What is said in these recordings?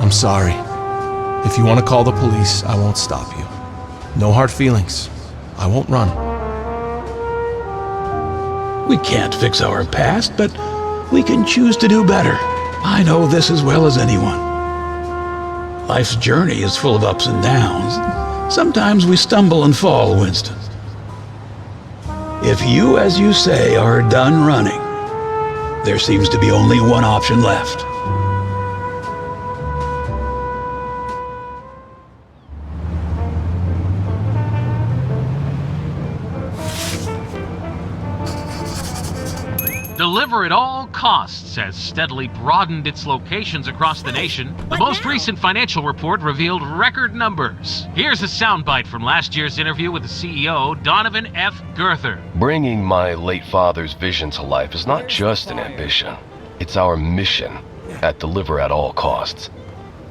I'm sorry. If you want to call the police, I won't stop you. No hard feelings. I won't run. We can't fix our past, but we can choose to do better. I know this as well as anyone. Life's journey is full of ups and downs. Sometimes we stumble and fall, Winston. If you, as you say, are done running, there seems to be only one option left. Deliver at all costs has steadily broadened its locations across the nation. The most recent financial report revealed record numbers. Here's a soundbite from last year's interview with the CEO, Donovan F. Girther. Bringing my late father's vision to life is not just an ambition. It's our mission at Deliver at All Costs.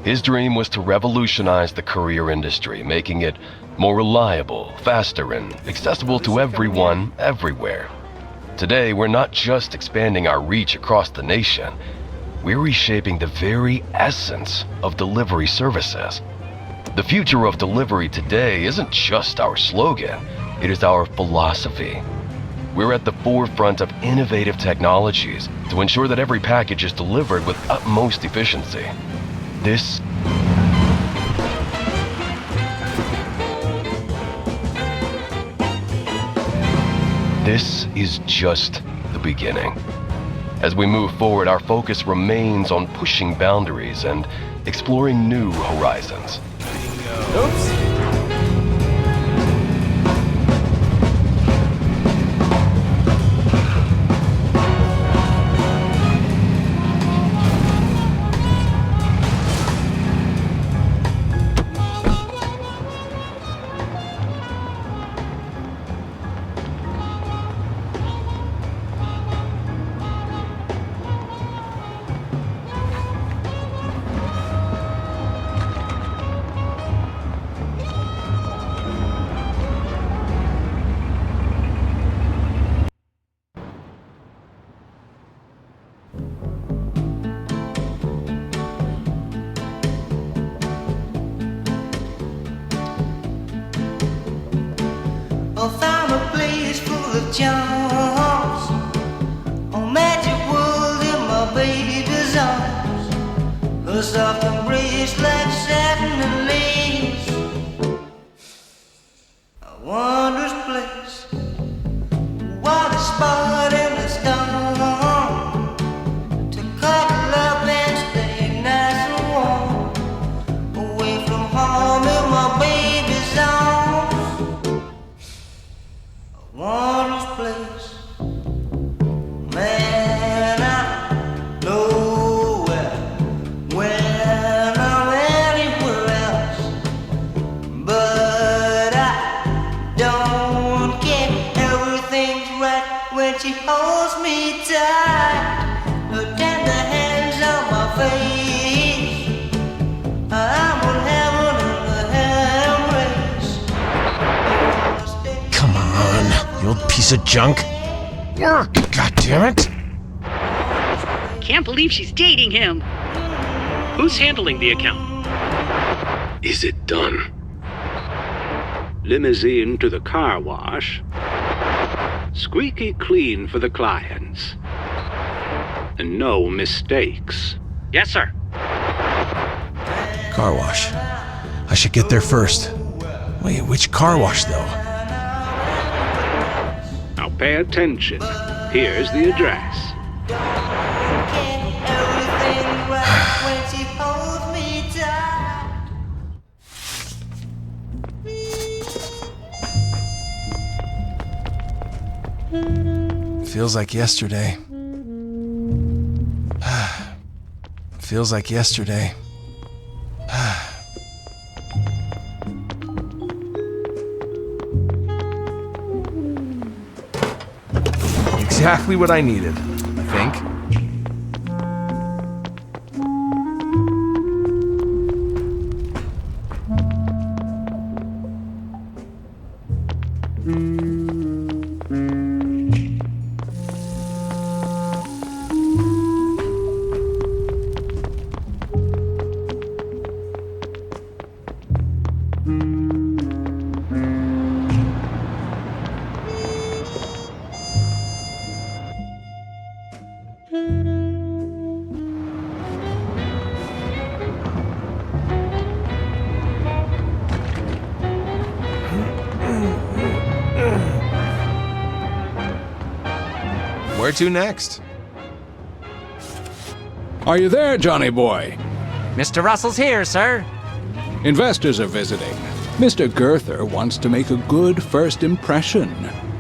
His dream was to revolutionize the courier industry, making it more reliable, faster, and accessible to everyone, everywhere. Today, we're not just expanding our reach across the nation, we're reshaping the very essence of delivery services. The future of delivery today isn't just our slogan, it is our philosophy. We're at the forefront of innovative technologies to ensure that every package is delivered with utmost efficiency. This is just the beginning. As we move forward, our focus remains on pushing boundaries and exploring new horizons. Oops. I found a place full of charms, a magic world in my baby's arms, her soft embrace like satin and lace, a wondrous place, water spot in the storm, to cuddle up and stay nice and warm, away from home in my baby's arms. Wondrous place, man, I know when I'm anywhere else, but I don't care. Everything's right when she holds me tight, her tender hands on my face. I'm on heaven in her embrace. Come on, you old piece of junk. Work, goddammit! Can't believe she's dating him. Who's handling the account? Is it done? Limousine to the car wash. Squeaky clean for the clients. And no mistakes. Yes, sir. Car wash. I should get there first. Wait, which car wash, though? Now pay attention. Here's the address. Everything's right when she holds me tight. Feels like yesterday. Feels like yesterday. Exactly what I needed, I think. Where to next? Are you there, Johnny boy? Mr. Russell's here, sir. Investors are visiting. Mr. Girther wants to make a good first impression.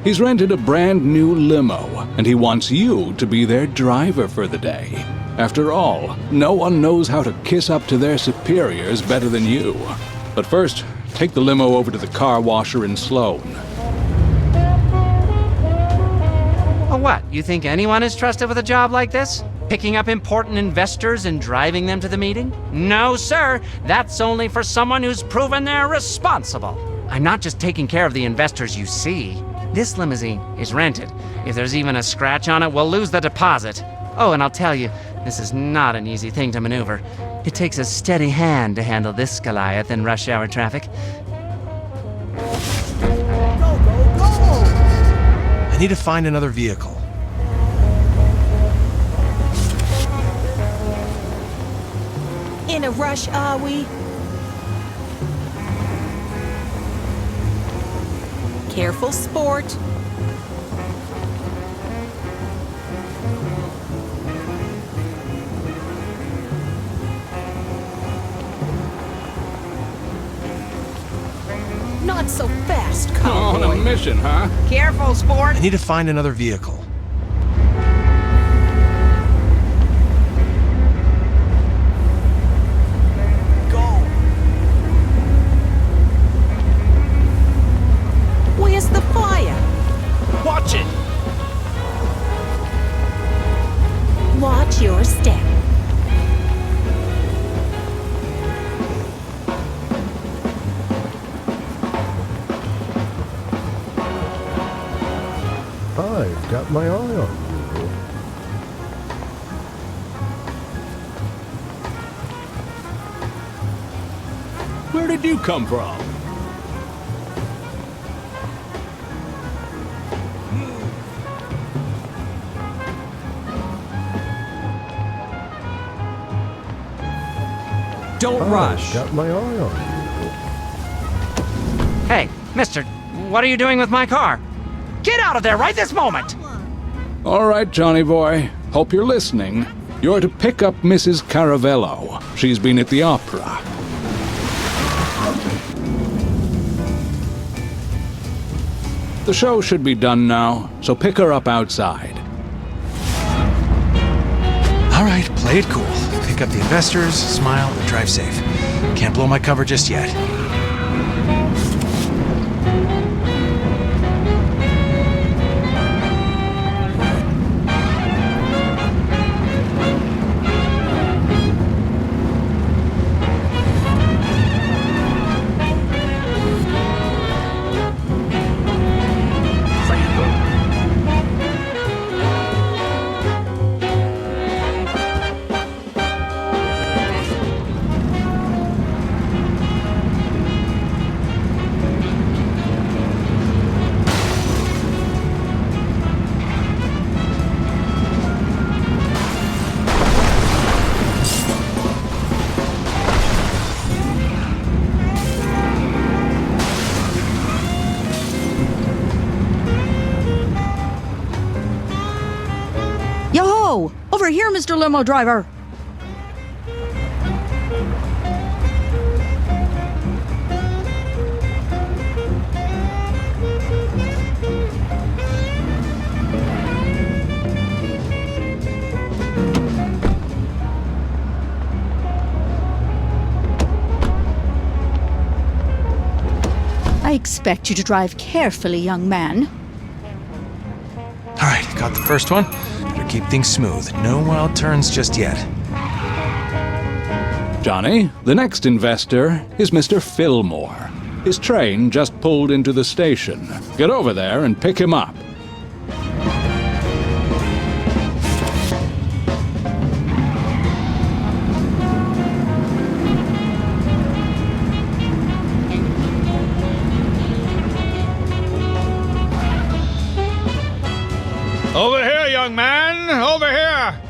He's rented a brand new limo, and he wants you to be their driver for the day. After all, no one knows how to kiss up to their superiors better than you. But first, take the limo over to the car washer in Sloan. Oh, what? You think anyone is trusted with a job like this? Picking up important investors and driving them to the meeting? No, sir. That's only for someone who's proven they're responsible. I'm not just taking care of the investors you see. This limousine is rented. If there's even a scratch on it, we'll lose the deposit. Oh, and I'll tell you, this is not an easy thing to maneuver. It takes a steady hand to handle this Goliath in rush hour traffic. I need to find another vehicle. In a rush, are we? Careful, sport. Not so fast, On a cowboy. mission, huh? Careful, sport. I need to find another vehicle. Where's the fire? Watch it! Watch your step. I've got my eye on you. Where did you come from? Don't rush. I've got my eye on you. Hey, mister, what are you doing with my car? Get out of there right this moment! All right, Johnny boy. Hope you're listening. You're to pick up Mrs. Caravello. She's been at the opera. The show should be done now, so pick her up outside. All right, play it cool. Pick up the investors, smile, and drive safe. Can't blow my cover just yet. Yo-ho! Over here, Mr. Limo Driver! I expect you to drive carefully, young man. All right, got the first one. Better keep things smooth. No wild turns just yet. Johnny, the next investor is Mr. Fillmore. His train just pulled into the station. Get over there and pick him up. Over here, young man! Over here!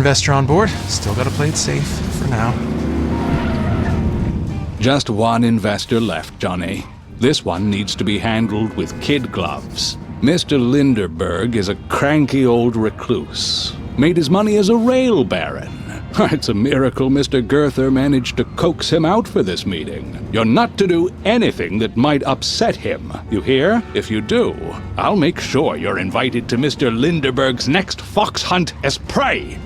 investor on board. Still gotta play it safe for now. Just one investor left, Johnny. This one needs to be handled with kid gloves. Mr. Linderberg is a cranky old recluse. Made his money as a rail baron. It's a miracle Mr. Girther managed to coax him out for this meeting. You're not to do anything that might upset him. You hear? If you do, I'll make sure you're invited to Mr. Linderberg's next fox hunt as prey.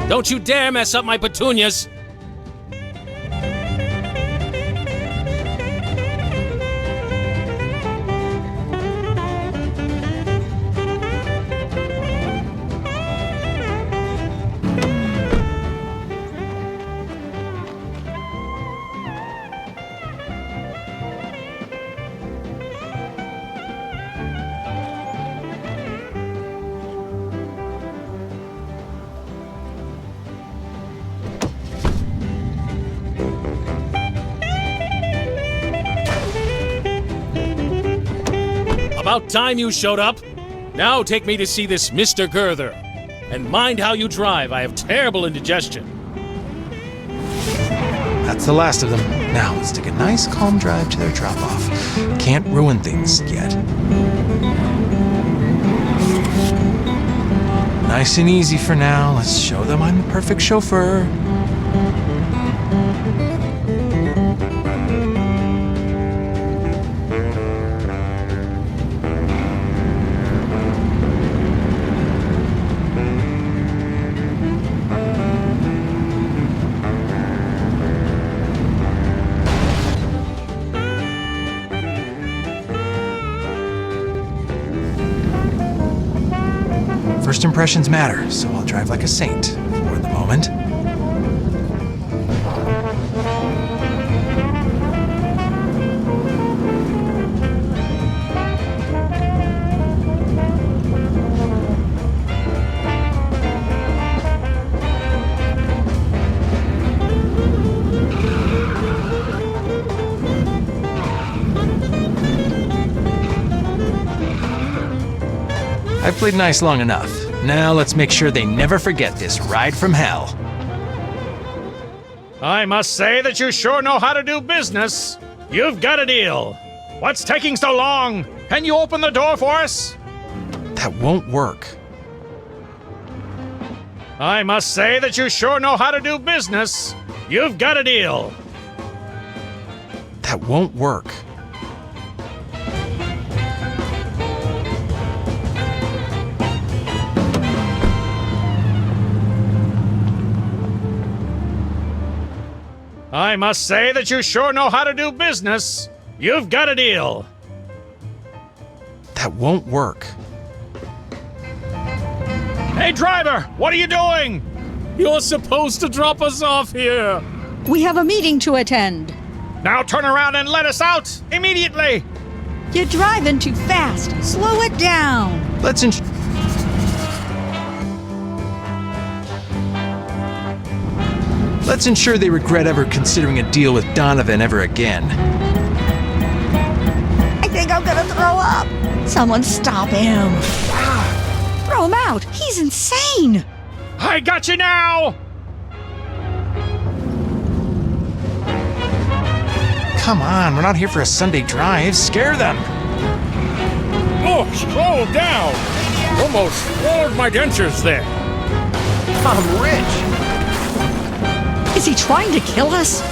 Don't you dare mess up my petunias! About time you showed up. Now take me to see this Mr. Girther. And mind how you drive. I have terrible indigestion. That's the last of them. Now, let's take a nice, calm drive to their drop-off. Can't ruin things yet. Nice and easy for now. Let's show them I'm the perfect chauffeur. First impressions matter, so I'll drive like a saint for the moment. I've played nice long enough. Now let's make sure they never forget this ride from hell. I must say that you sure know how to do business. You've got a deal. What's taking so long? Can you open the door for us? That won't work. I must say that you sure know how to do business. You've got a deal. That won't work. I must say that you sure know how to do business. You've got a deal. That won't work. Hey, driver! What are you doing? You're supposed to drop us off here. We have a meeting to attend. Now turn around and let us out immediately. You're driving too fast. Slow it down. Let's ensure they regret ever considering a deal with Donovan ever again. I think I'm gonna throw up. Someone stop him. Throw him out. He's insane. I got you now! Come on, we're not here for a Sunday drive. Scare them. Oh, scroll down! Almost floored my dentures there. I'm rich. Is he trying to kill us?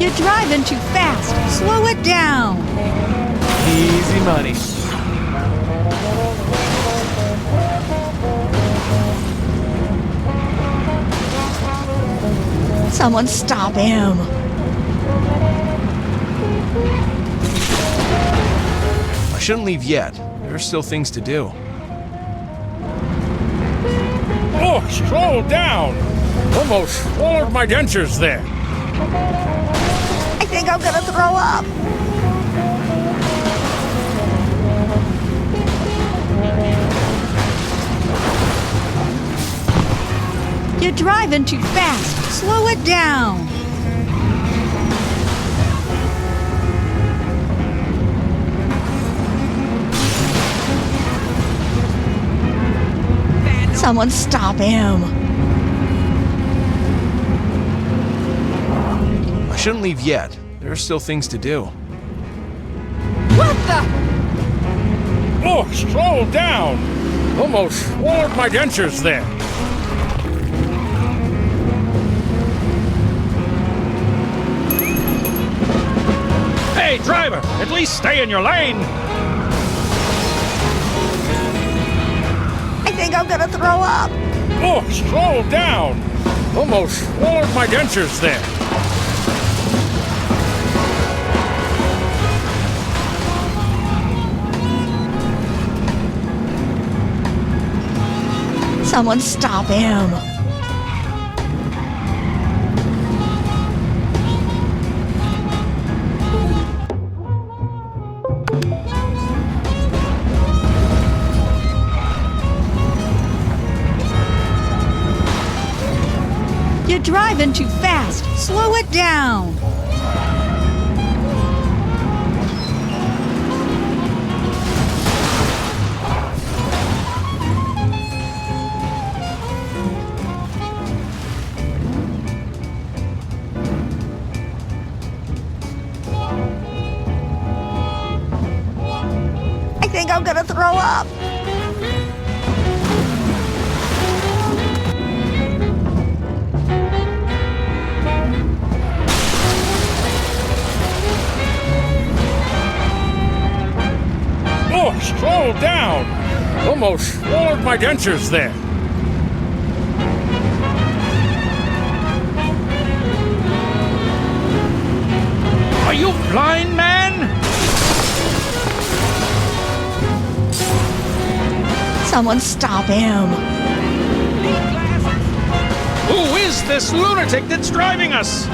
You're driving too fast. Slow it down. Easy money. Someone stop him. I shouldn't leave yet. There are still things to do. Oh, scroll down! Almost floored my dentures there. I think I'm gonna throw up. You're driving too fast. Slow it down. Someone stop him. I shouldn't leave yet. There are still things to do. What the? Oh, scroll down! Almost floored my dentures there. Hey, driver! At least stay in your lane! I think I'm gonna throw up. Oh, scroll down! Almost floored my dentures there. Someone stop him. You're driving too fast. Slow it down. I think I'm gonna throw up. Oh, scroll down! Almost floored my dentures there. Are you blind, man? Someone stop him. Who is this lunatic that's driving us?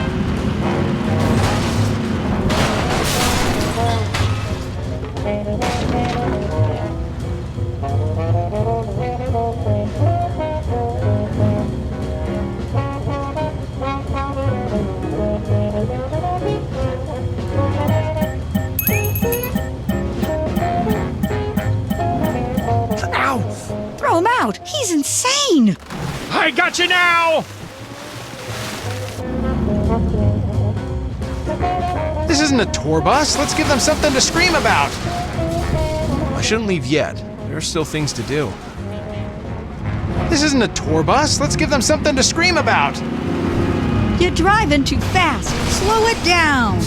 Throw him out. He's insane. I got you now! This isn't a tour bus. Let's give them something to scream about. I shouldn't leave yet. There are still things to do. This isn't a tour bus. Let's give them something to scream about. You're driving too fast. Slow it down.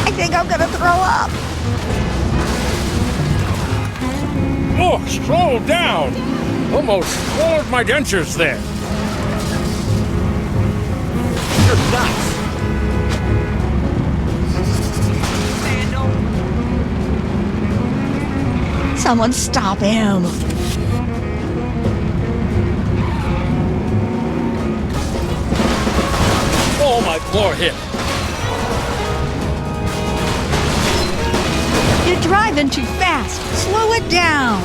I think I'm gonna throw up. Oh, scroll down! Almost floored my dentures there. You're nuts! Someone stop him. poor hip. You're driving too fast. Slow it down.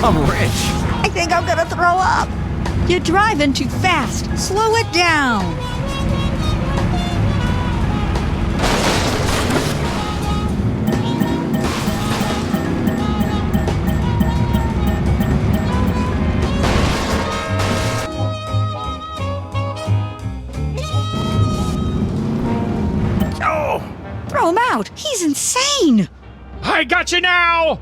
I'm rich. I think I'm gonna throw up. You're driving too fast. Slow it down. Throw him out. He's insane. I got you now!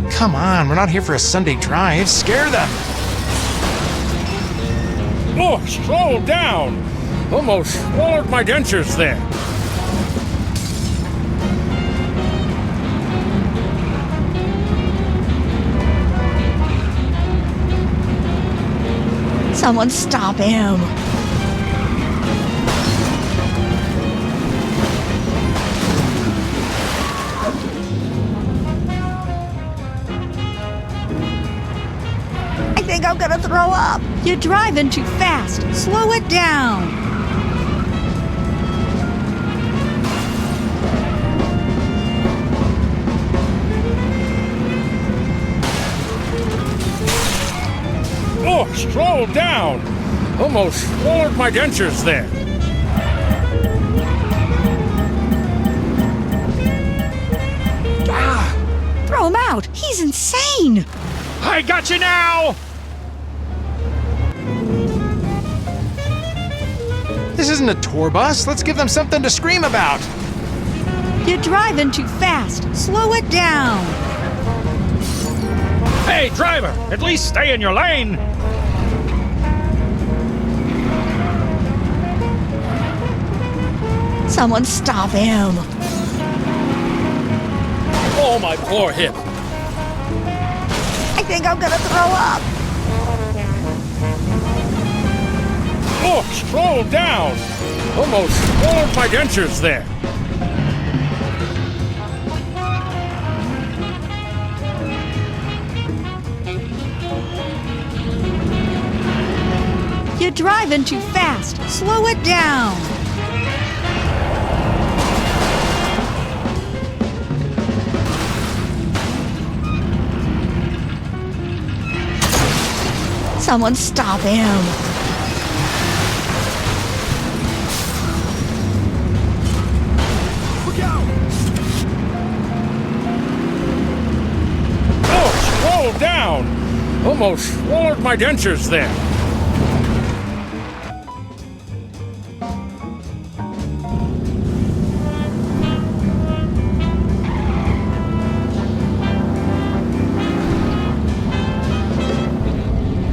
Come on, we're not here for a Sunday drive. Scare them. Oh, slow down! Almost swallowed my dentures there. Someone stop him. I think I'm gonna throw up. You're driving too fast. Slow it down. Oh, slow down! Almost swallowed my dentures there. Throw him out. He's insane. I got you now! This isn't a tour bus. Let's give them something to scream about. You're driving too fast. Slow it down. Hey, driver! At least stay in your lane! Someone stop him. Oh, my poor hip. I think I'm gonna throw up. Oh, slow down! Almost swallowed my dentures there. You're driving too fast. Slow it down. Someone stop him. Oh, slow down! Almost swallowed my dentures there.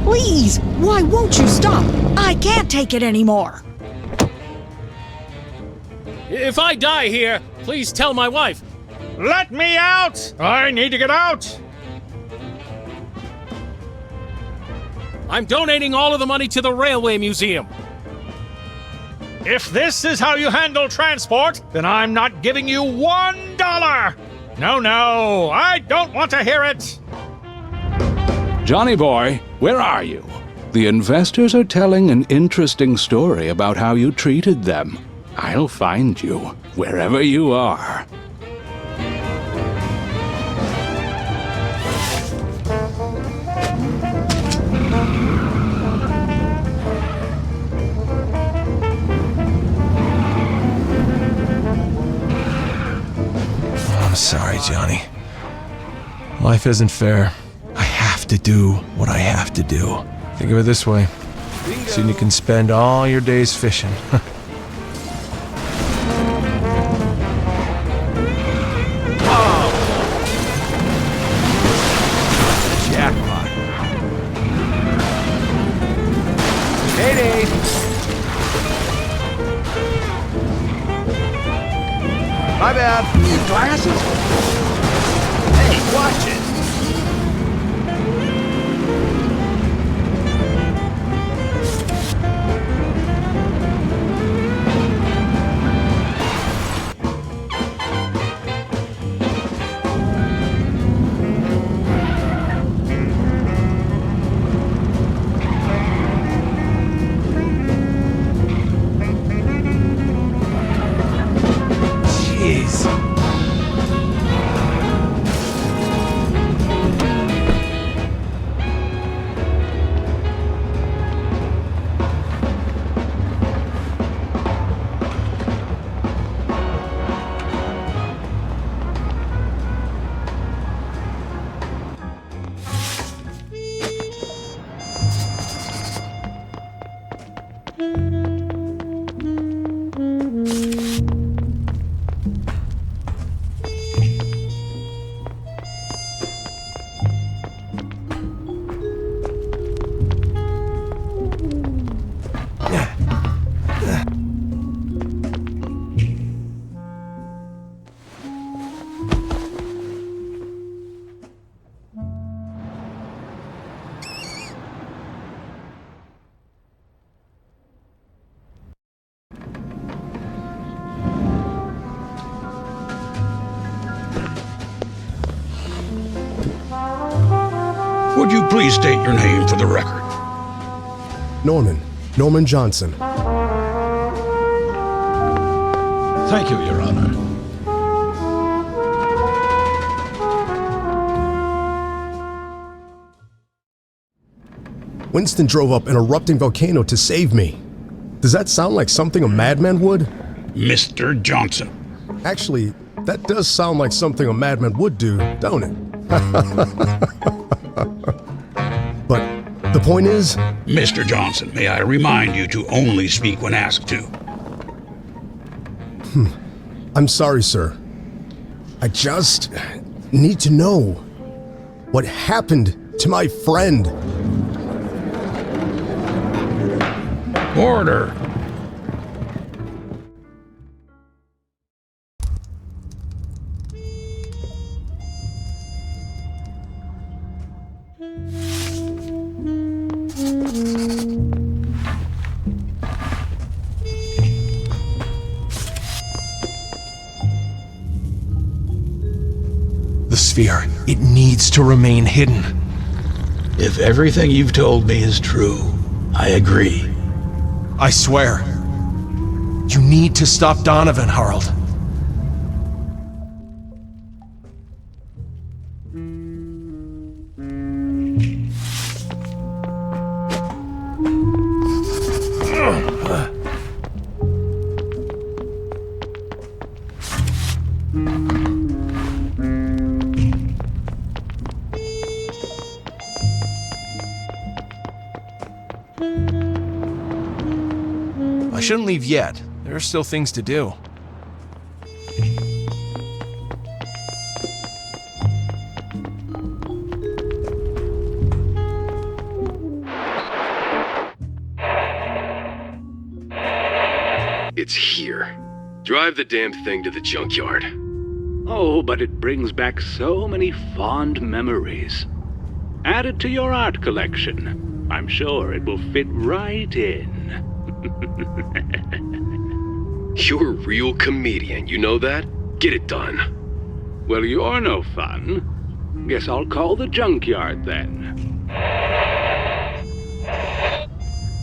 Please, why won't you stop? I can't take it anymore. If I die here, please tell my wife. Let me out! I need to get out! I'm donating all of the money to the Railway Museum. If this is how you handle transport, then I'm not giving you $1! No, I don't want to hear it! Johnny boy, where are you? The investors are telling an interesting story about how you treated them. I'll find you, wherever you are. I'm sorry, Johnny. Life isn't fair. I have to do what I have to do. Think of it this way. Soon you can spend all your days fishing. Jackpot. Payday! My bad. New glasses? Hey, watch it! please. Would you please state your name for the record? Norman Johnson. Thank you, Your Honor. Winston drove up an erupting volcano to save me. Does that sound like something a madman would? Mr. Johnson. Actually, that does sound like something a madman would do, don't it? But the point is... Mr. Johnson, may I remind you to only speak when asked to? I'm sorry, sir. I just need to know what happened to my friend. Order. The sphere, it needs to remain hidden. If everything you've told me is true, I agree. I swear. You need to stop Donovan, Harold. I shouldn't leave yet. There are still things to do. It's here. Drive the damn thing to the junkyard. Oh, but it brings back so many fond memories. Add it to your art collection. I'm sure it will fit right in. You're a real comedian, you know that? Get it done. Well, you're no fun. Guess I'll call the junkyard then.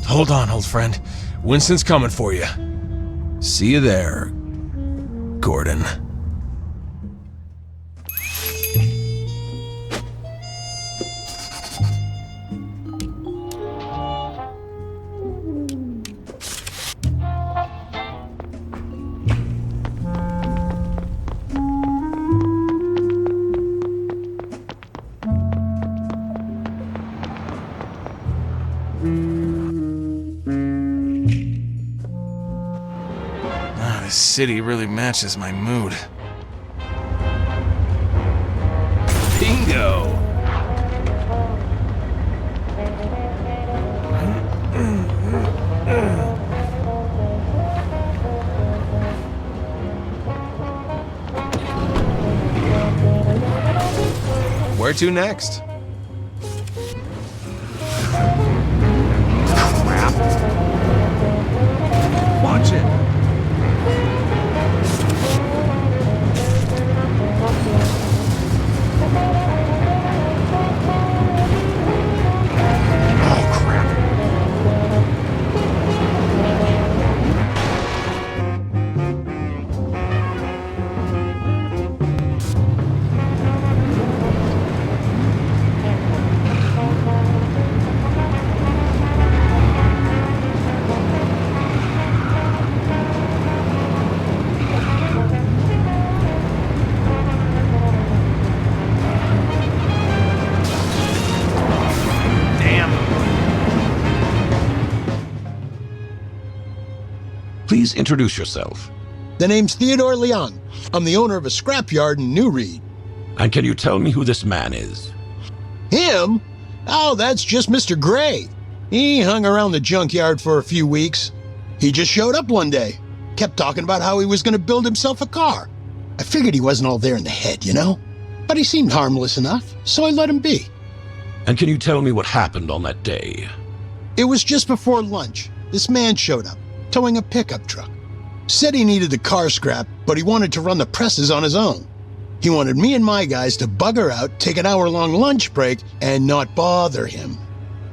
Hold on, old friend. Winston's coming for you. See you there, Gordon. This city really matches my mood. Bingo! Where to next? Crap. Watch it. Please introduce yourself. The name's Theodore Leung. I'm the owner of a scrapyard in New Reed. And can you tell me who this man is? Him? Oh, that's just Mr. Gray. He hung around the junkyard for a few weeks. He just showed up one day. Kept talking about how he was going to build himself a car. I figured he wasn't all there in the head, you know? But he seemed harmless enough, so I let him be. And can you tell me what happened on that day? It was just before lunch. This man showed up, towing a pickup truck. Said he needed the car scrap, but he wanted to run the presses on his own. He wanted me and my guys to bugger out, take an hour-long lunch break, and not bother him.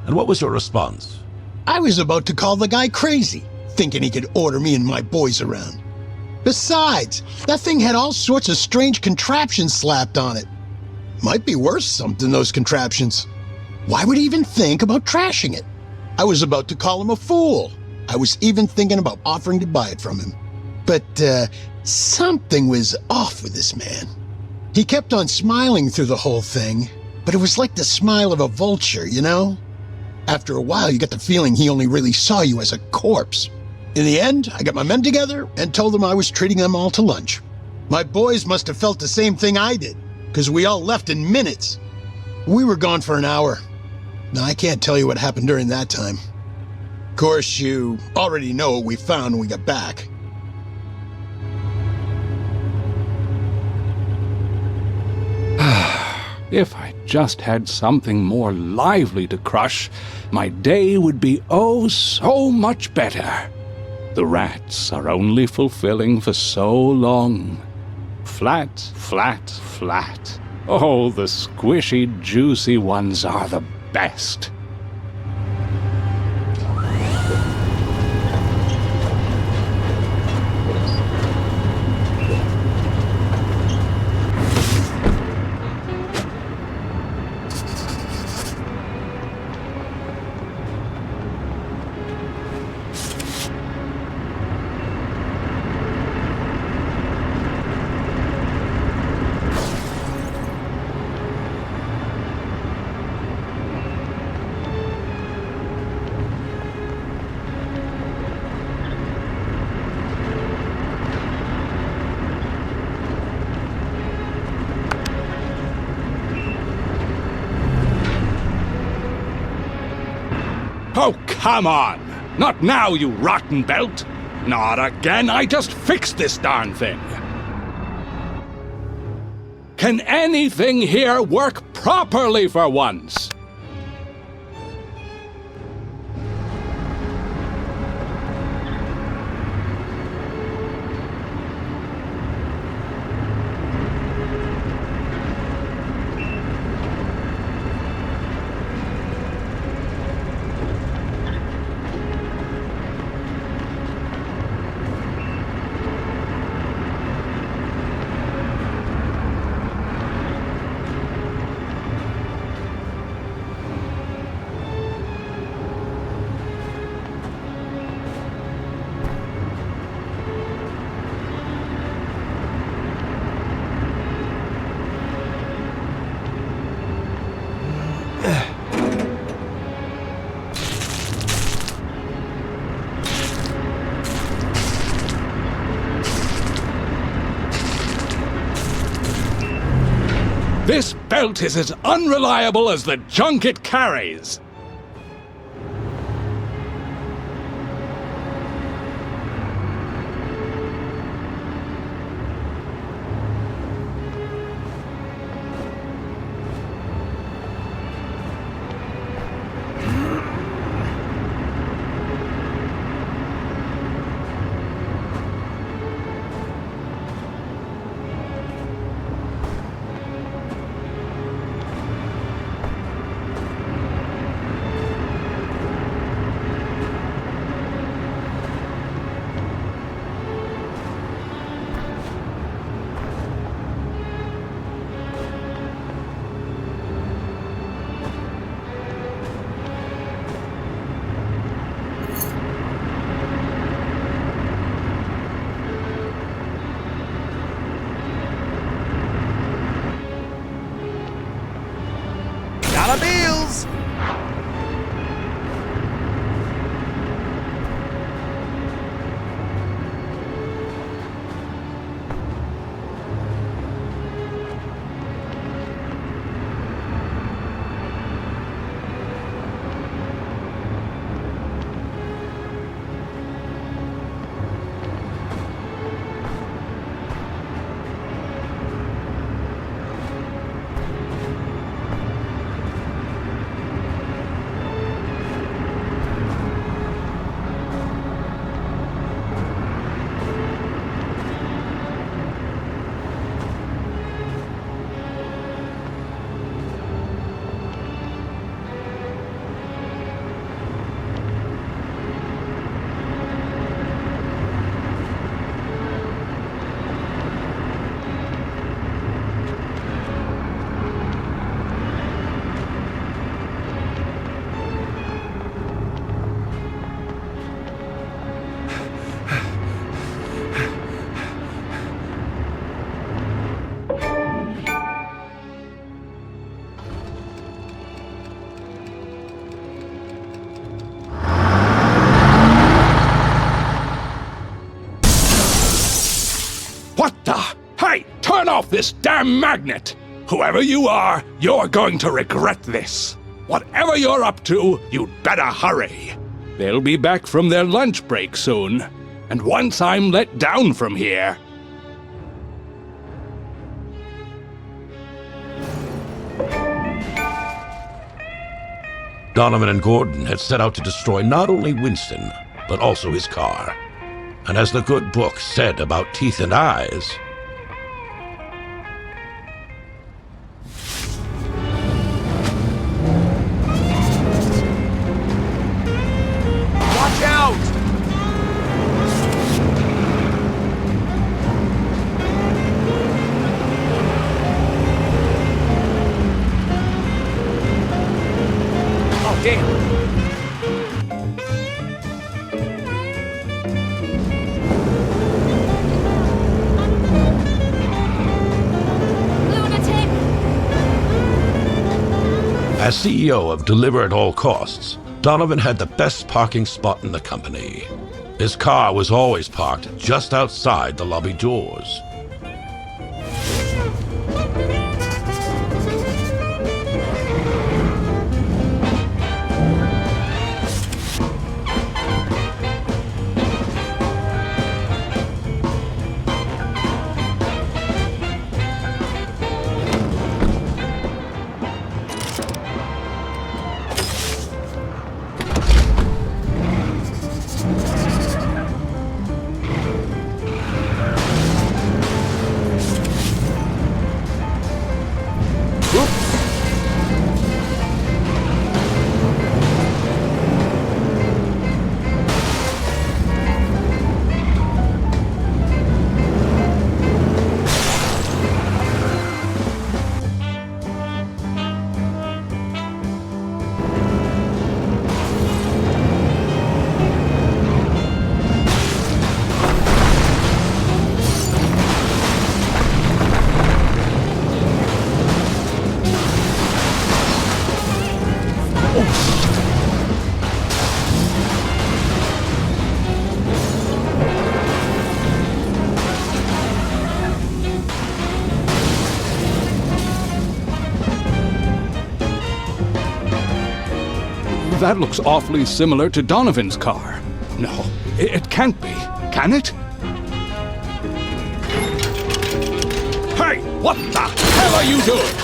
And what was your response? I was about to call the guy crazy, thinking he could order me and my boys around. Besides, that thing had all sorts of strange contraptions slapped on it. Might be worth something, those contraptions. Why would he even think about trashing it? I was about to call him a fool. I was even thinking about offering to buy it from him. But, something was off with this man. He kept on smiling through the whole thing, but it was like the smile of a vulture, you know? After a while, you get the feeling he only really saw you as a corpse. In the end, I got my men together and told them I was treating them all to lunch. My boys must have felt the same thing I did, because we all left in minutes. We were gone for an hour. Now, I can't tell you what happened during that time. Of course, you already know what we found when we got back. If I just had something more lively to crush, my day would be oh so much better. The rats are only fulfilling for so long. Flat, flat, flat. Oh, the squishy, juicy ones are the best. Oh, come on! Not now, you rotten belt! Not again, I just fixed this darn thing! Can anything here work properly for once? This belt is as unreliable as the junk it carries. Bills! What the? Hey, turn off this damn magnet! Whoever you are, you're going to regret this. Whatever you're up to, you'd better hurry. They'll be back from their lunch break soon. And once I'm let down from here... Donovan and Gordon had set out to destroy not only Winston, but also his car. And as the good book said about teeth and eyes... Watch out! Oh, damn. As CEO of Deliver at All Costs, Donovan had the best parking spot in the company. His car was always parked just outside the lobby doors. That looks awfully similar to Donovan's car. No, it can't be. Can it? Hey, what the hell are you doing?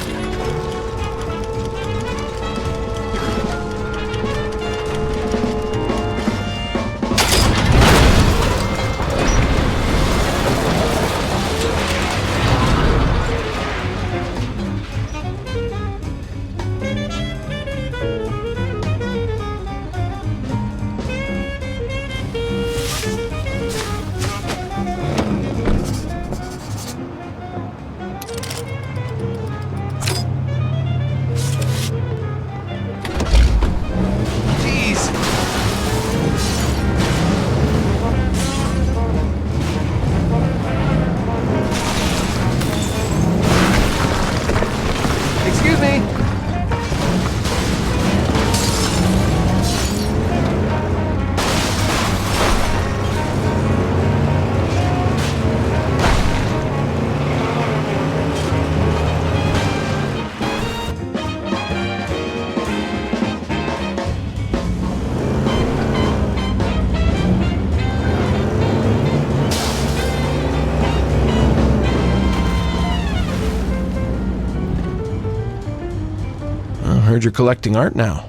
Heard you're collecting art now.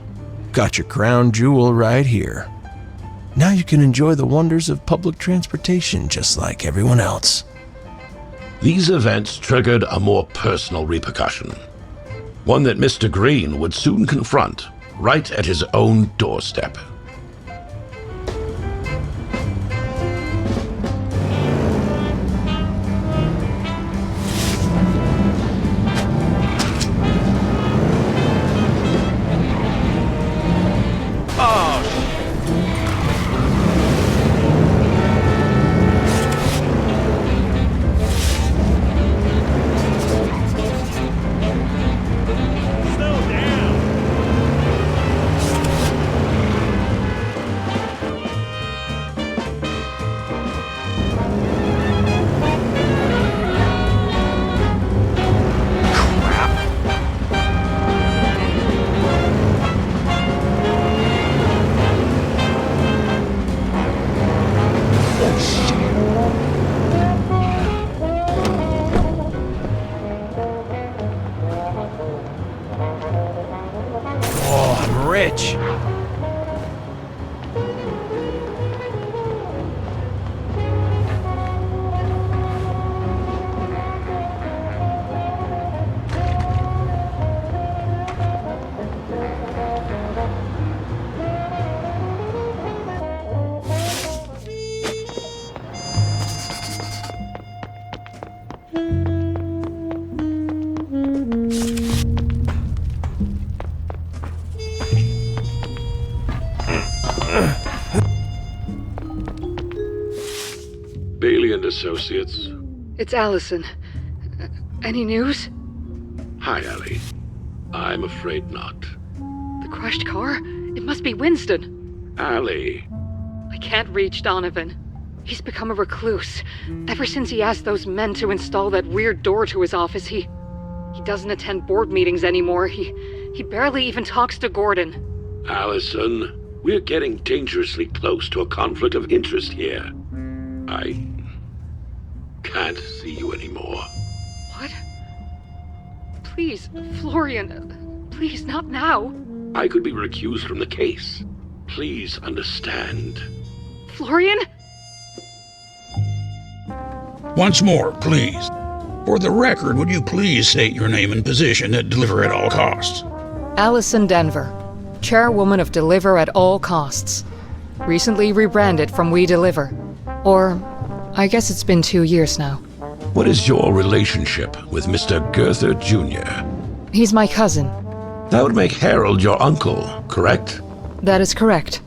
Got your crown jewel right here. Now you can enjoy the wonders of public transportation just like everyone else. These events triggered a more personal repercussion. One that Mr. Green would soon confront right at his own doorstep. Bailey and Associates. It's Allison. Any news? Hi, Allie. I'm afraid not. The crashed car? It must be Winston. Allie. I can't reach Donovan. He's become a recluse. Ever since he asked those men to install that weird door to his office, he doesn't attend board meetings anymore. He barely even talks to Gordon. Allison, we're getting dangerously close to a conflict of interest here. I can't see you anymore. What? Please, Florian, please, not now. I could be recused from the case. Please understand. Florian? Once more, please. For the record, would you please state your name and position at Deliver at All Costs? Allison Denver, chairwoman of Deliver at All Costs. Recently rebranded from We Deliver. Or, I guess it's been 2 years now. What is your relationship with Mr. Girther Jr.? He's my cousin. That would make Harold your uncle, correct? That is correct.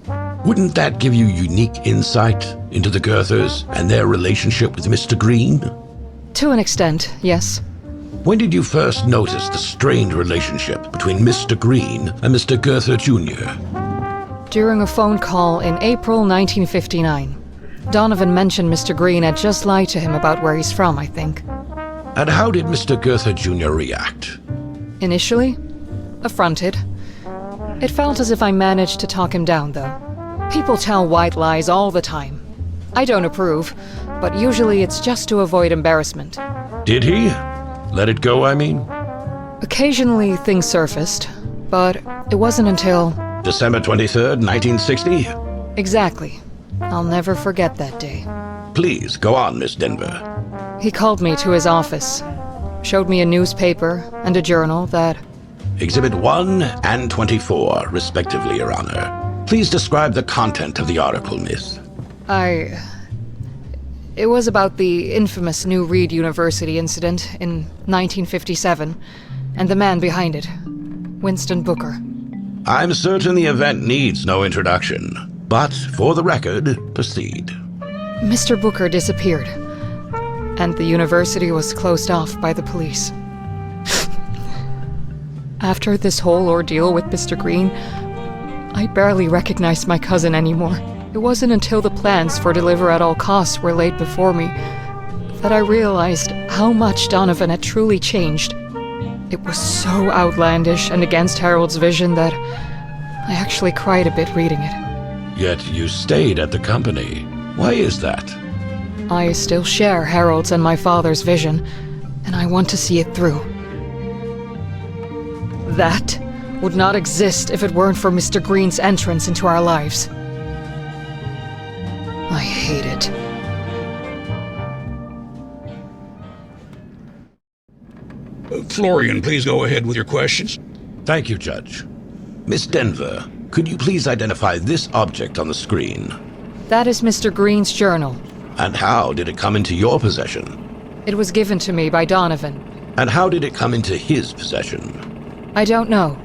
Wouldn't that give you unique insight into the Girthers and their relationship with Mr. Green? To an extent, yes. When did you first notice the strained relationship between Mr. Green and Mr. Girther Jr.? During a phone call in April 1959. Donovan mentioned Mr. Green had just lied to him about where he's from, I think. And how did Mr. Girther Jr. react? Initially, affronted. It felt as if I managed to talk him down, though. People tell white lies all the time. I don't approve, but usually it's just to avoid embarrassment. Did he? Let it go, I mean? Occasionally things surfaced, but it wasn't until... December 23rd, 1960? Exactly. I'll never forget that day. Please, go on, Miss Denver. He called me to his office, showed me a newspaper and a journal that... Exhibit 1 and 24, respectively, Your Honor. Please describe the content of the article, Miss. It was about the infamous New Reed University incident in 1957, and the man behind it, Winston Booker. I'm certain the event needs no introduction, but for the record, proceed. Mr. Booker disappeared, and the university was closed off by the police. After this whole ordeal with Mr. Green, I barely recognized my cousin anymore. It wasn't until the plans for Deliver at All Costs were laid before me that I realized how much Donovan had truly changed. It was so outlandish and against Harold's vision that I actually cried a bit reading it. Yet you stayed at the company. Why is that? I still share Harold's and my father's vision, and I want to see it through. That would not exist if it weren't for Mr. Green's entrance into our lives. I hate it. Florian, please go ahead with your questions. Thank you, Judge. Miss Denver, could you please identify this object on the screen? That is Mr. Green's journal. And how did it come into your possession? It was given to me by Donovan. And how did it come into his possession? I don't know.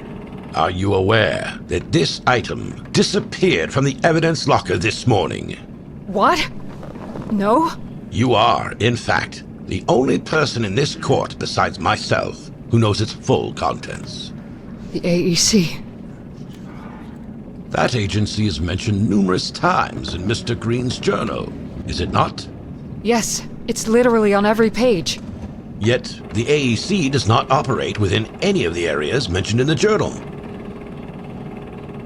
Are you aware that this item disappeared from the evidence locker this morning? What? No? You are, in fact, the only person in this court besides myself who knows its full contents. The AEC. That agency is mentioned numerous times in Mr. Green's journal, is it not? Yes, it's literally on every page. Yet, the AEC does not operate within any of the areas mentioned in the journal.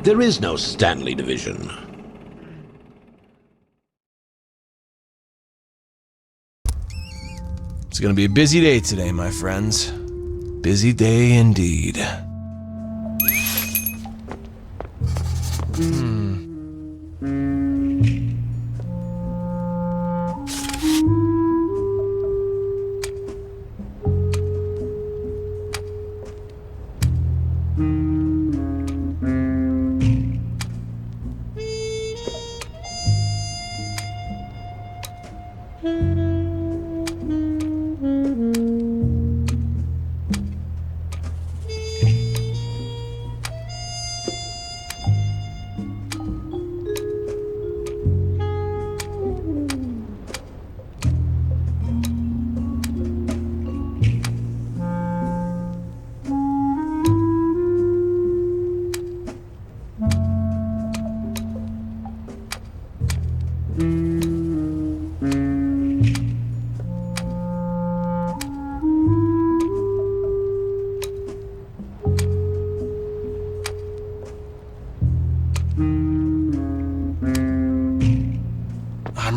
There is no Stanley Division. It's gonna be a busy day today, my friends. Busy day indeed.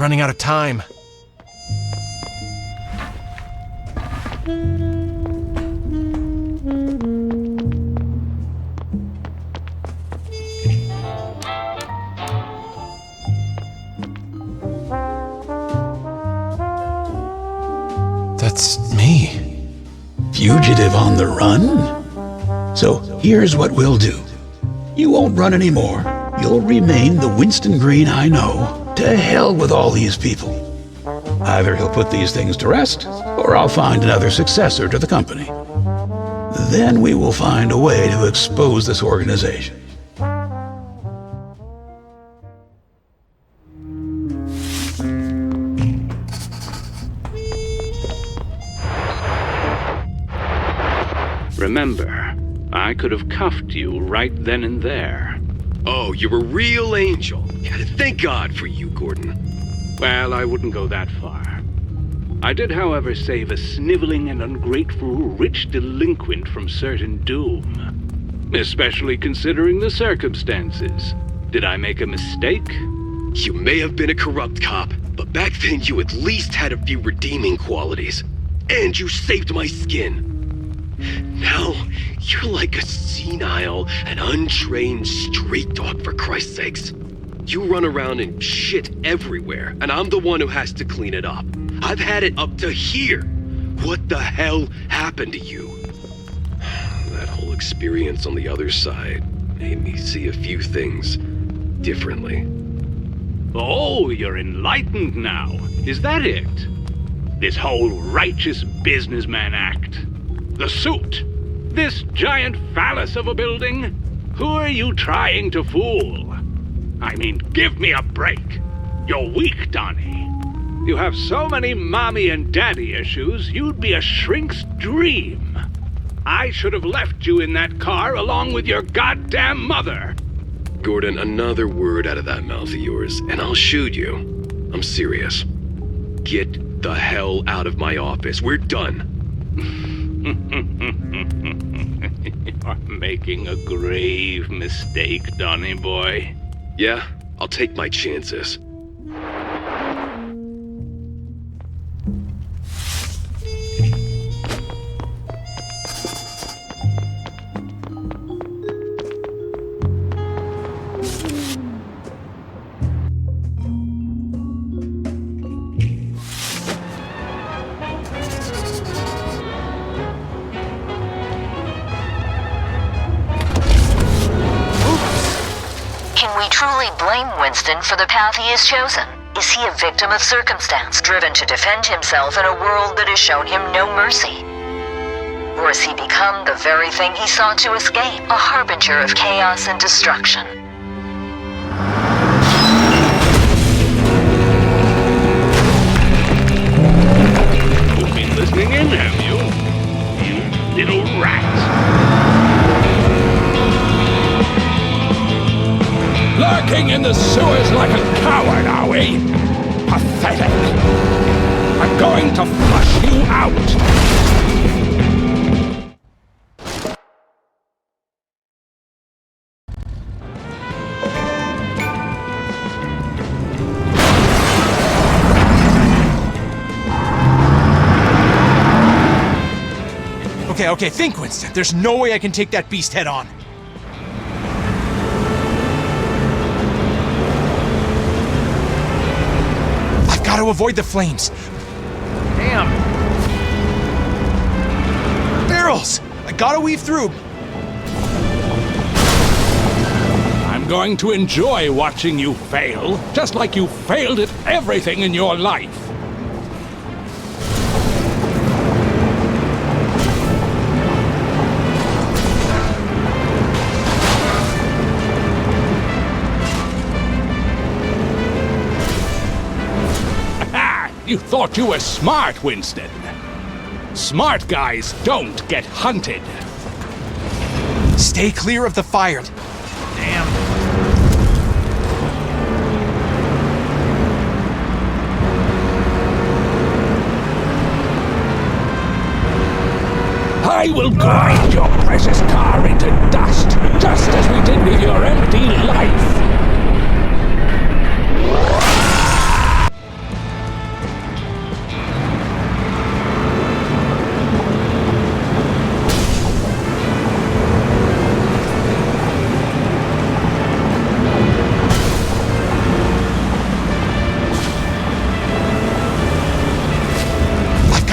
running out of time. That's me. Fugitive on the run? So here's what we'll do. You won't run anymore. You'll remain the Winston Green I know. To hell with all these people. Either he'll put these things to rest, or I'll find another successor to the company. Then we will find a way to expose this organization. Remember, I could have cuffed you right then and there. Oh, you're a real angel. Thank God for you, Gordon. Well, I wouldn't go that far. I did, however, save a sniveling and ungrateful rich delinquent from certain doom. Especially considering the circumstances. Did I make a mistake? You may have been a corrupt cop, but back then you at least had a few redeeming qualities. And you saved my skin. Now, you're like a senile and untrained street dog, for Christ's sakes. You run around and shit everywhere, and I'm the one who has to clean it up. I've had it up to here. What the hell happened to you? That whole experience on the other side made me see a few things differently. Oh, you're enlightened now. Is that it? This whole righteous businessman act? The suit? This giant phallus of a building? Who are you trying to fool? I mean, give me a break. You're weak, Donnie. You have so many mommy and daddy issues, you'd be a shrink's dream. I should have left you in that car along with your goddamn mother. Gordon, another word out of that mouth of yours, and I'll shoot you. I'm serious. Get the hell out of my office. We're done. You're making a grave mistake, Donnie boy. Yeah, I'll take my chances. Can we truly blame Winston for the path he has chosen? Is he a victim of circumstance, driven to defend himself in a world that has shown him no mercy? Or has he become the very thing he sought to escape, a harbinger of chaos and destruction? You've been listening in, have you? You little rat. Lurking in the sewers like a coward, are we? Pathetic. I'm going to flush you out. Okay, think, Winston. There's no way I can take that beast head on. I've got to avoid the flames. Damn. Barrels! I gotta weave through. I'm going to enjoy watching you fail, just like you failed at everything in your life. You thought you were smart, Winston. Smart guys don't get hunted. Stay clear of the fire. Damn. I will grind your precious car into dust, just as we did with your empty life.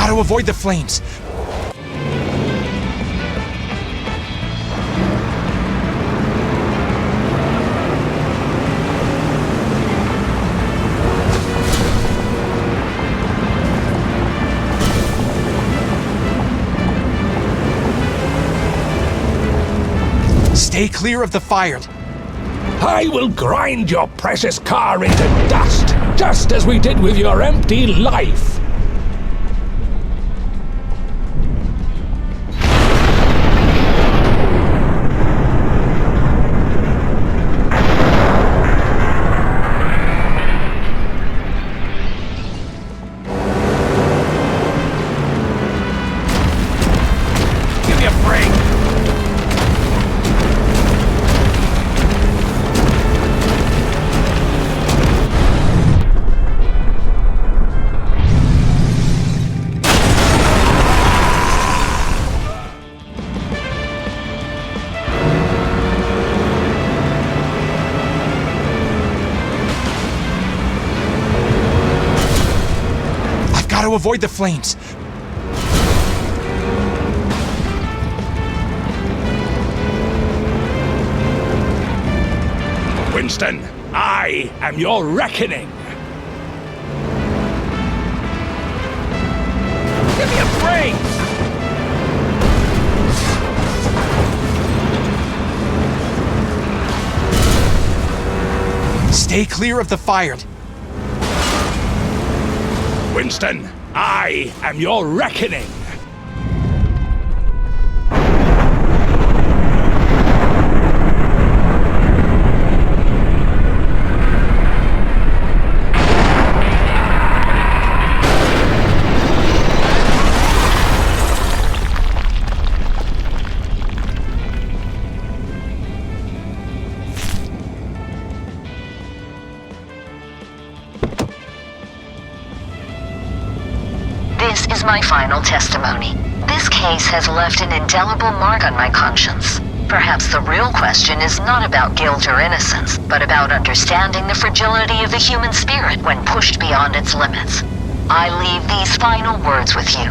Got to avoid the flames. Stay clear of the fire. I will grind your precious car into dust, just as we did with your empty life. Give me a break. Got to avoid the flames. Winston, I am your reckoning. Give me a break. Stay clear of the fire. Winston, I am your reckoning. This is my final testimony. This case has left an indelible mark on my conscience. Perhaps the real question is not about guilt or innocence, but about understanding the fragility of the human spirit when pushed beyond its limits. I leave these final words with you.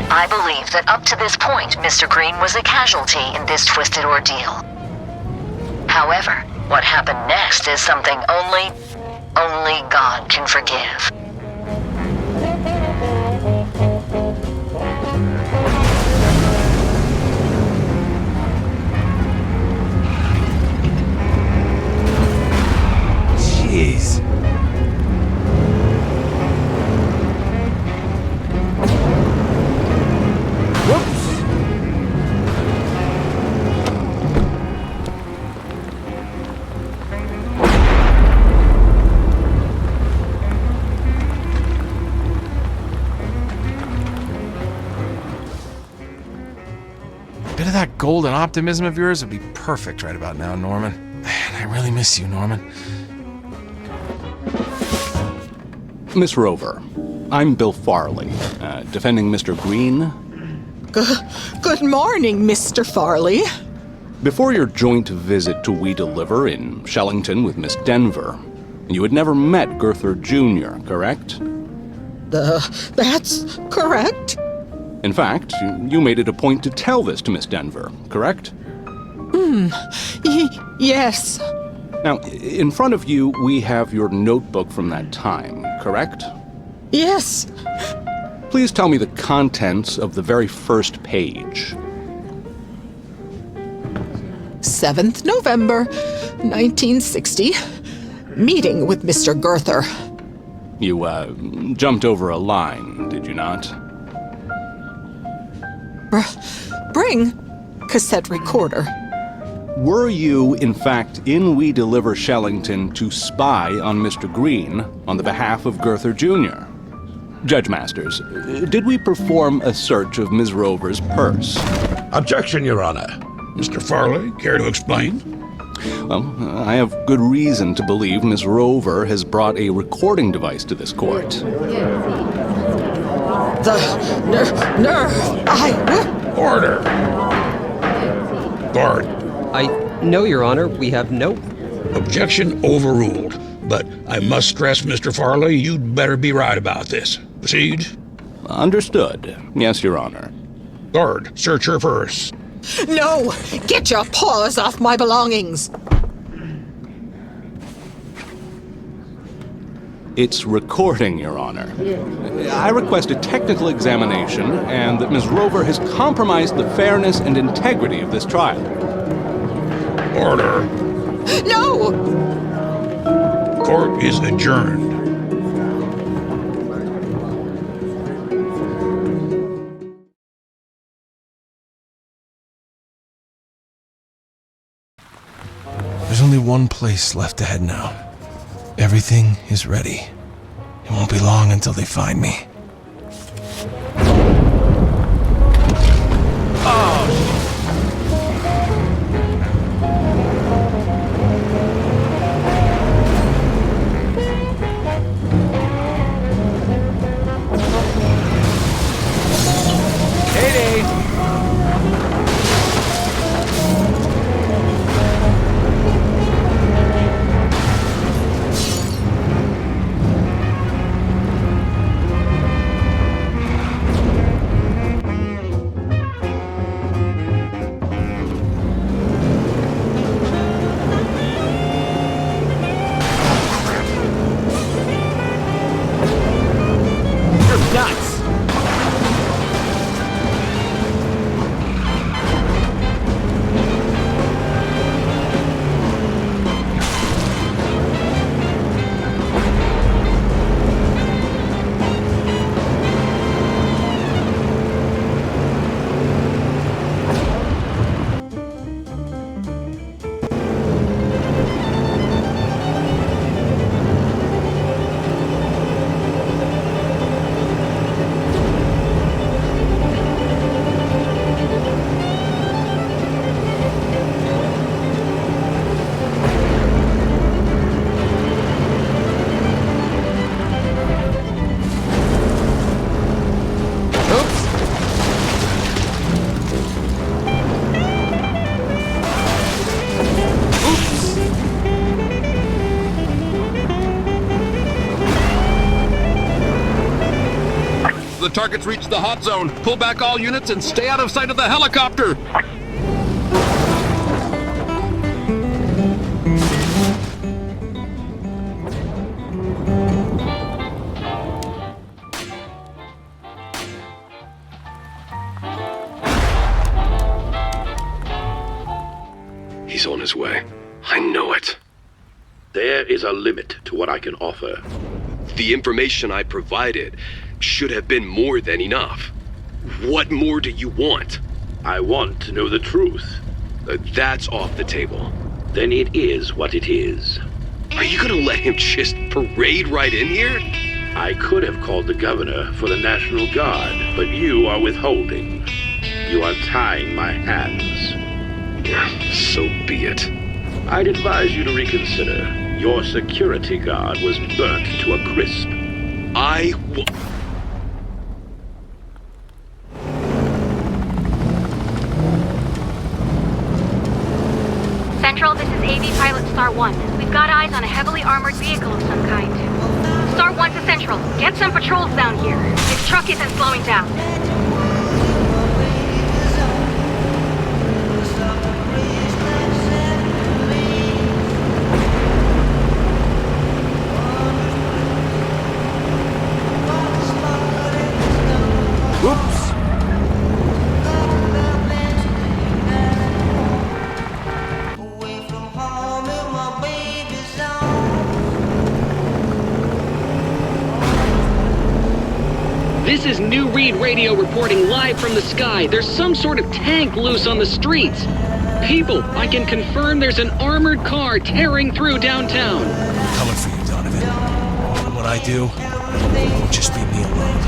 I believe that up to this point, Mr. Green was a casualty in this twisted ordeal. However, what happened next is something only God can forgive. Jeez. Bit of that golden optimism of yours would be perfect right about now, Norman. Man, I really miss you, Norman. Miss Rover, I'm Bill Farley, defending Mr. Green. Good morning, Mr. Farley. Before your joint visit to We Deliver in Shellington with Miss Denver, you had never met Girther Jr., correct? That's correct. In fact, you made it a point to tell this to Miss Denver, correct? Yes. Now, in front of you, we have your notebook from that time, correct? Yes. Please tell me the contents of the very first page. 7th November, 1960. Meeting with Mr. Girther. You, jumped over a line, did you not? Bring cassette recorder. Were you, in fact, in We Deliver Shellington to spy on Mr. Green on the behalf of Girther Jr.? Judge Masters, did we perform a search of Ms. Rover's purse? Objection, Your Honor. Mr. Farley, care to explain? Well, I have good reason to believe Ms. Rover has brought a recording device to this court. The nerve! Order! Guard, No, Your Honor, we have no... Objection overruled. But I must stress, Mr. Farley, you'd better be right about this. Proceed. Understood. Yes, Your Honor. Guard, search her purse. No! Get your paws off my belongings! It's recording, Your Honor. I request a technical examination and that Ms. Rover has compromised the fairness and integrity of this trial. Order. No! Court is adjourned. There's only one place left to head now. Everything is ready. It won't be long until they find me. The target's reached the hot zone. Pull back all units and stay out of sight of the helicopter. He's on his way. I know it. There is a limit to what I can offer. The information I provided should have been more than enough. What more do you want? I want to know the truth. That's off the table. Then it is what it is. Are you gonna let him just parade right in here? I could have called the governor for the National Guard, but you are withholding. You are tying my hands. So be it. I'd advise you to reconsider. Your security guard was burnt to a crisp. Central, this is AV Pilot Star 1. We've got eyes on a heavily armored vehicle of some kind. Star 1 to Central. Get some patrols down here. This truck isn't slowing down. This is New Read Radio reporting live from the sky. There's some sort of tank loose on the streets. People, I can confirm there's an armored car tearing through downtown. Coming for you, Donovan. And when I do, it won't just be me alone.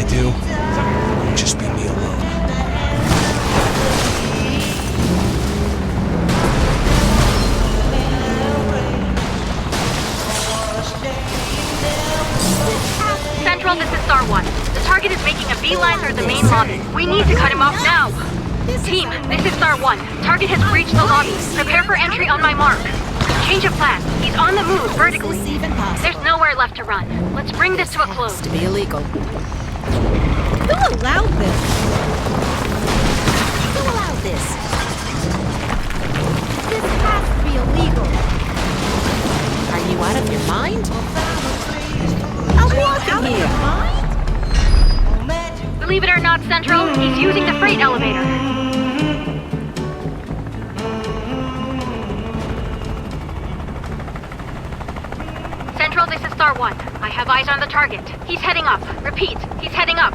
do. Just be me alone. Central, this is Star 1. The target is making a beeline through the main lobby. We need to cut him off now. Team, this is Star 1. Target has breached the lobby. Prepare for entry on my mark. Change of plan. He's on the move vertically. There's nowhere left to run. Let's bring this to a close. To be illegal. Who allowed this? Who allowed this? This has to be illegal. Are you out of your mind? I'm walking here. Believe it or not, Central, he's using the freight elevator. Central, this is Star 1. I have eyes on the target. He's heading up. Repeat, he's heading up.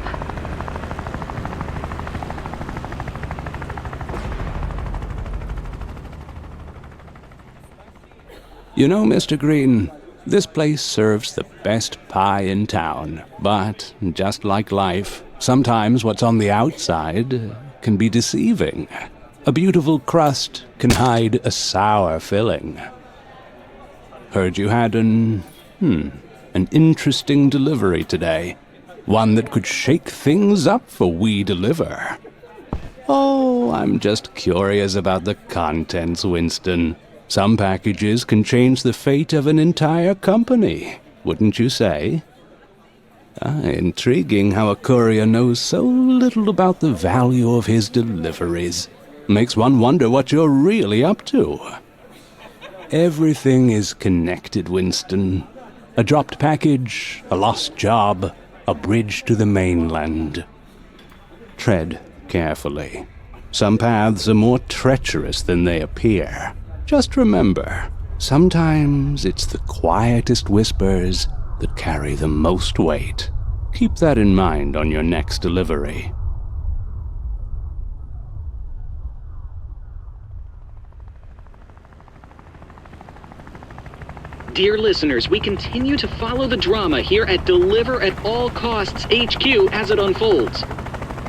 You know, Mr. Green, this place serves the best pie in town. But, just like life, sometimes what's on the outside can be deceiving. A beautiful crust can hide a sour filling. Heard you had an interesting delivery today. One that could shake things up for We Deliver. Oh, I'm just curious about the contents, Winston. Some packages can change the fate of an entire company, wouldn't you say? Intriguing how a courier knows so little about the value of his deliveries. Makes one wonder what you're really up to. Everything is connected, Winston. A dropped package, a lost job, a bridge to the mainland. Tread carefully. Some paths are more treacherous than they appear. Just remember, sometimes it's the quietest whispers that carry the most weight. Keep that in mind on your next delivery. Dear listeners, we continue to follow the drama here at Deliver at All Costs HQ as it unfolds.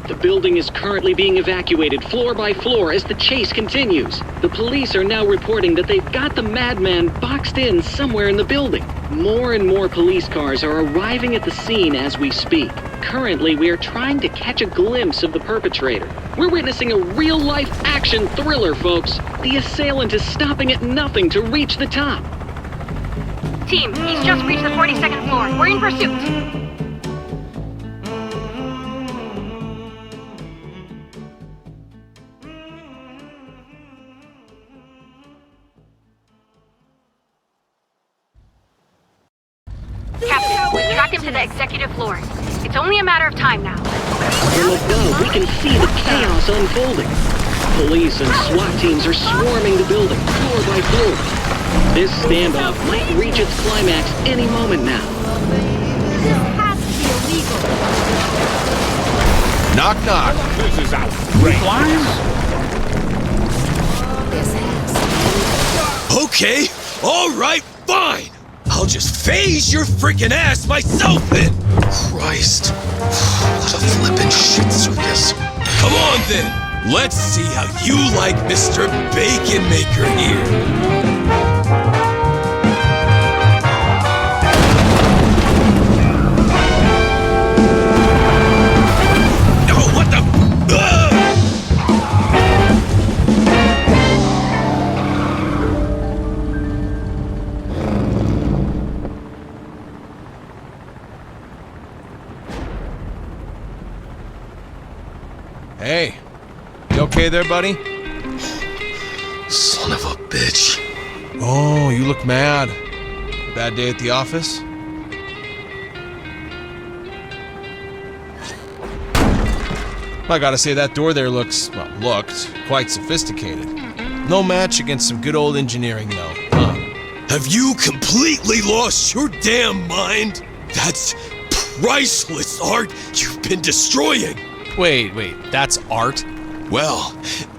The building is currently being evacuated floor by floor as the chase continues. The police are now reporting that they've got the madman boxed in somewhere in the building. More and more police cars are arriving at the scene as we speak. Currently, we are trying to catch a glimpse of the perpetrator. We're witnessing a real-life action thriller, folks. The assailant is stopping at nothing to reach the top. Team, he's just reached the 42nd floor. We're in pursuit. Captain, we tracked him to the executive floor. It's only a matter of time now. From above, we can see the chaos unfolding. Police and SWAT teams are swarming the building, floor by floor. This standoff might reach its climax any moment now. This has to be illegal. Knock, knock. This is outrageous. Okay, alright, fine. I'll just phase your freaking ass myself then! Christ. What a flippin' shit circus. Come on then, let's see how you like Mr. Bacon Maker here. Hey, you okay there, buddy? Son of a bitch. Oh, you look mad. Bad day at the office? I gotta say, that door there looked quite sophisticated. No match against some good old engineering, though, huh? Have you completely lost your damn mind? That's priceless art you've been destroying. Wait, that's art? Well,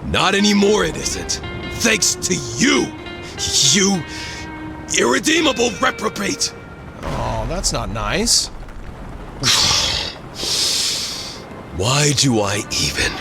not anymore it isn't. Thanks to you. You irredeemable reprobate. Oh, that's not nice. Why do I even?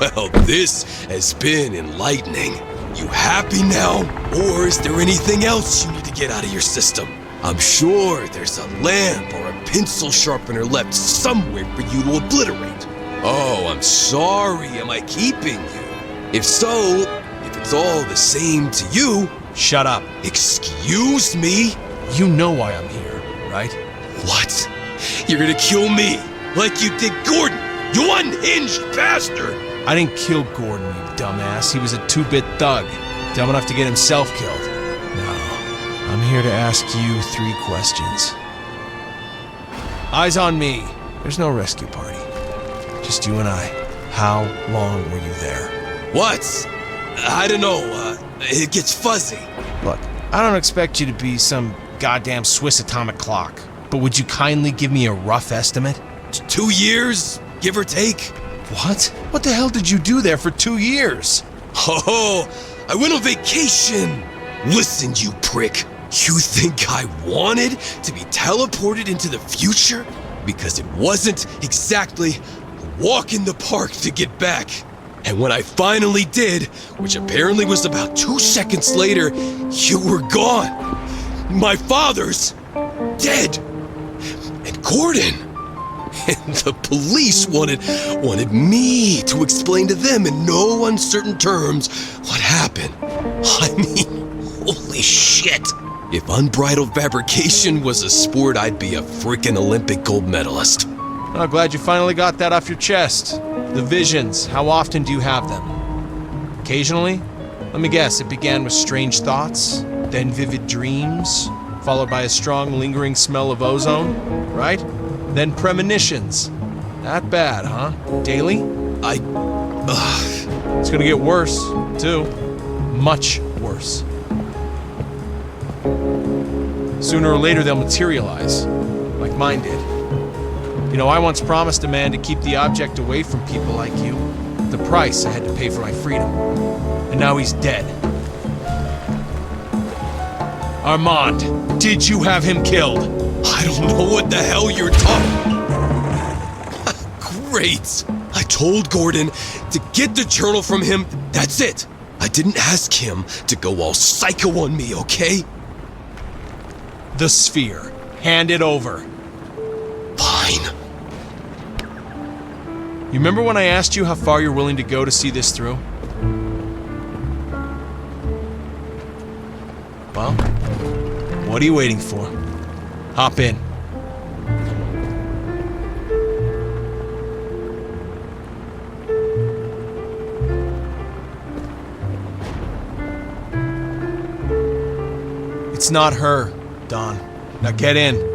Well, this has been enlightening. You happy now? Or is there anything else you need to get out of your system? I'm sure there's a lamp or a pencil sharpener left somewhere for you to obliterate. Oh, I'm sorry, am I keeping you? If so, if it's all the same to you... Shut up. Excuse me? You know why I'm here, right? What? You're gonna kill me, like you did Gordon, you unhinged bastard! I didn't kill Gordon, you dumbass. He was a 2-bit thug, dumb enough to get himself killed. No, I'm here to ask you 3 questions. Eyes on me. There's no rescue party. Just you and I. How long were you there? What? I don't know, it gets fuzzy. Look, I don't expect you to be some goddamn Swiss atomic clock, but would you kindly give me a rough estimate? 2 years, give or take. What? What the hell did you do there for 2 years? Oh, I went on vacation. Listen, you prick. You think I wanted to be teleported into the future? Because it wasn't exactly a walk in the park to get back. And when I finally did, which apparently was about 2 seconds later, you were gone. My father's dead. And Gordon. And the police wanted me to explain to them in no uncertain terms what happened. I mean, holy shit. If unbridled fabrication was a sport, I'd be a freaking Olympic gold medalist. I'm glad you finally got that off your chest. The visions, how often do you have them? Occasionally? Let me guess, it began with strange thoughts, then vivid dreams, followed by a strong lingering smell of ozone, right? Then premonitions. That bad, huh? Daily? It's gonna get worse, too. Much worse. Sooner or later they'll materialize, like mine did. You know, I once promised a man to keep the object away from people like you. The price I had to pay for my freedom. And now he's dead. Armand, did you have him killed? I don't know what the hell you're talking. Great. I told Gordon to get the journal from him. That's it. I didn't ask him to go all psycho on me, okay? The sphere. Hand it over. Fine. You remember when I asked you how far you're willing to go to see this through? Well, what are you waiting for? Hop in. It's not her, Don. Now get in.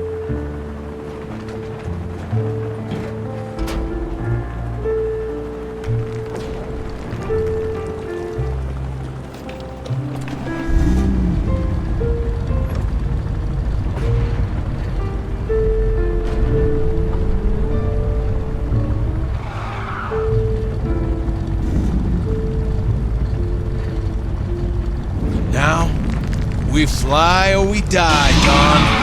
We fly or we die, Don.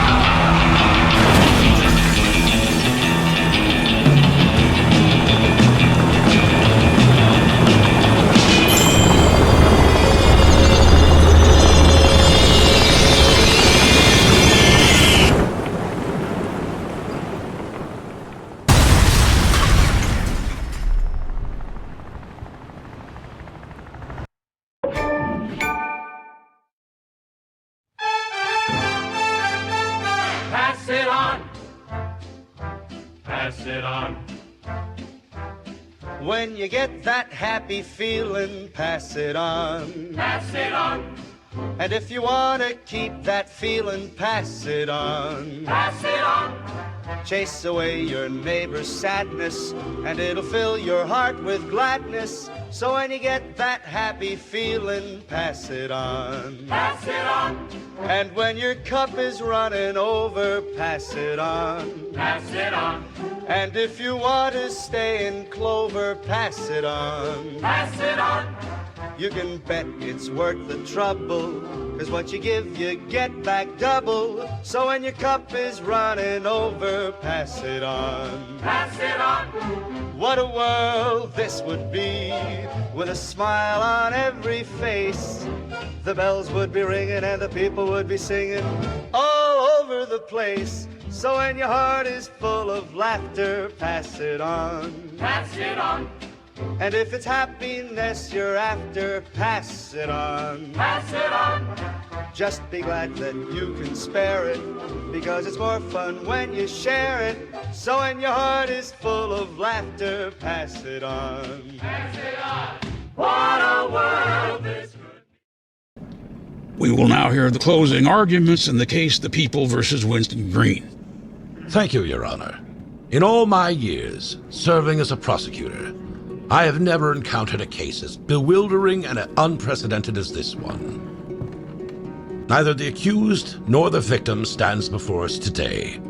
When you get that happy feeling, pass it on. Pass it on. And if you want to keep that feeling, pass it on. Pass it on. Chase away your neighbor's sadness, and it'll fill your heart with gladness. So when you get that happy feeling, pass it on. Pass it on. And when your cup is running over, pass it on. Pass it on. And if you want to stay in clover, pass it on. Pass it on. You can bet it's worth the trouble, 'cause what you give, you get back double. So when your cup is running over, pass it on. Pass it on. What What a world this would be, with a smile on every face. The bells would be ringing and the people would be singing all over the place. So when your heart is full of laughter, pass it on. Pass it on. And if it's happiness you're after, pass it on. Pass it on. Just be glad that you can spare it, because it's more fun when you share it. So when your heart is full of laughter, pass it on. Pass it on. What a world this could be. We will now hear the closing arguments in the case The People versus Winston Green. Thank you, Your Honor. In all my years serving as a prosecutor, I have never encountered a case as bewildering and unprecedented as this one. Neither the accused nor the victim stands before us today,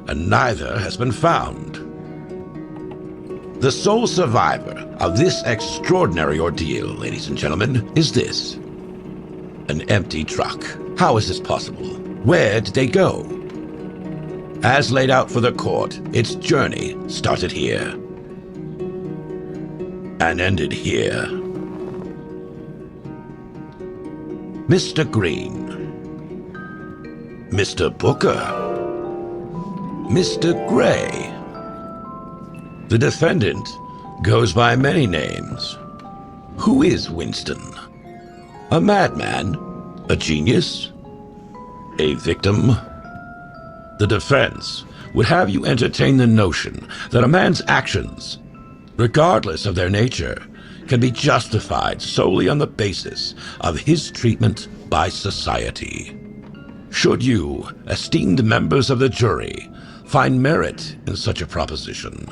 and neither has been found. The sole survivor of this extraordinary ordeal, ladies and gentlemen, is this: an empty truck. How is this possible? Where did they go? As laid out for the court, its journey started here and ended here. Mr. Green, Mr. Booker, Mr. Gray. The defendant goes by many names. Who is Winston? A madman? A genius? A victim? The defense would have you entertain the notion that a man's actions, regardless of their nature, can be justified solely on the basis of his treatment by society. Should you, esteemed members of the jury, find merit in such a proposition,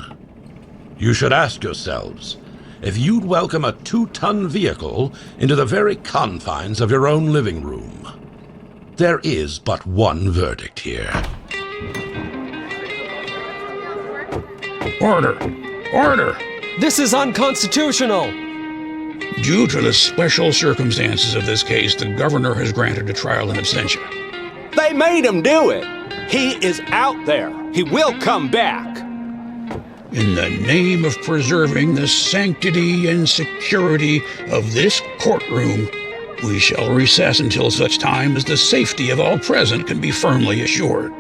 you should ask yourselves if you'd welcome a 2-ton vehicle into the very confines of your own living room. There is but one verdict here. Order! Order! This is unconstitutional! Due to the special circumstances of this case, the governor has granted a trial in absentia. They made him do it. He is out there. He will come back. In the name of preserving the sanctity and security of this courtroom, we shall recess until such time as the safety of all present can be firmly assured.